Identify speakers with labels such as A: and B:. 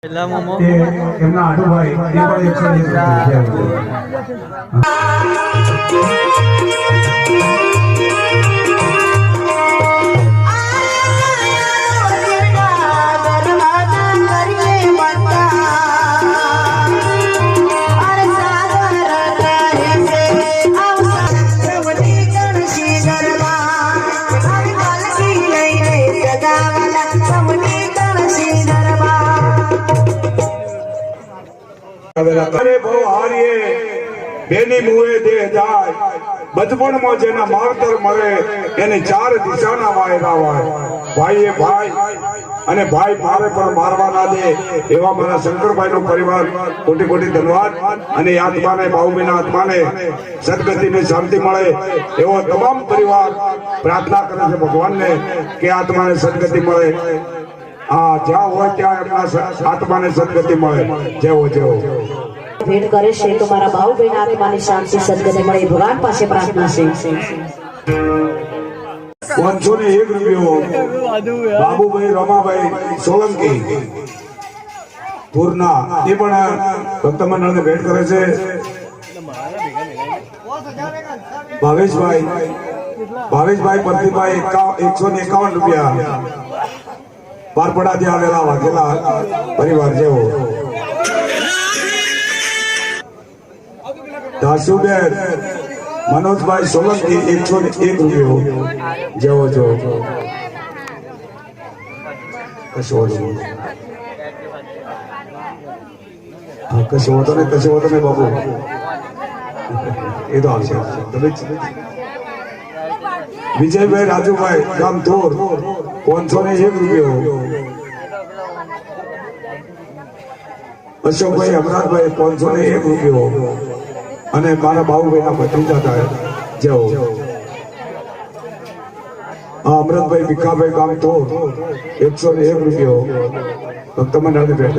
A: એમના આડુભાઈ એ પણ 150 અરે બહુ હારીએ બેની મુએ દે જાય બચપણમાં જેના માવતર મરે એને ચાર દિશાના વાયરા હોય ભાઈએ ભાઈ અને ભાઈ મારે પણ મારવા ના દે એવા મારા શંકરભાઈનો પરિવાર કોટી કોટી ધન્યવાદ અને આત્માને બાહુબીના આત્માને સદગતિને શાંતિ મળે એવો તમામ પરિવાર પ્રાર્થના કરે છે ભગવાનને કે આત્માને સદગતિ મળે જ્યાં હોય ત્યાં એમના આત્માને સદગતિ મળે જેવો જેવો
B: ભેટ કરે છે તો મારા બાહુબેન આત્માની શાંતિ સદગતિ મળે ભગવાન પાસે પ્રાર્થના છે
A: 501 રૂપિયો બાબુભાઈ રમાભાઈ સોલંકી પૂરના એ પણ ભક્ત મંડળને ભેટ કરે છે ભાવેશભાઈ પ્રતિભાઈ 151 રૂપિયા પારપડાથી આવેલા વાઘેલા પરિવાર જેવો દાસુબેન મનોજભાઈ સોલંકી 101 રૂપિયો જેવો જેવો કશો હોતો ને બાબુ એ તો આવશે વિજયભાઈ રાજુભાઈ ગામ ધોર 501 રૂપિયો અશોકભાઈ અમરાજભાઈ 501 રૂપિયો અને મારા બાબુભાઈના ભત્રીજા થાય જેવો અમરતભાઈ ભીખાભાઈ ગામ ધોર 101 રૂપિયો ભક્ત મંડળને ભેટ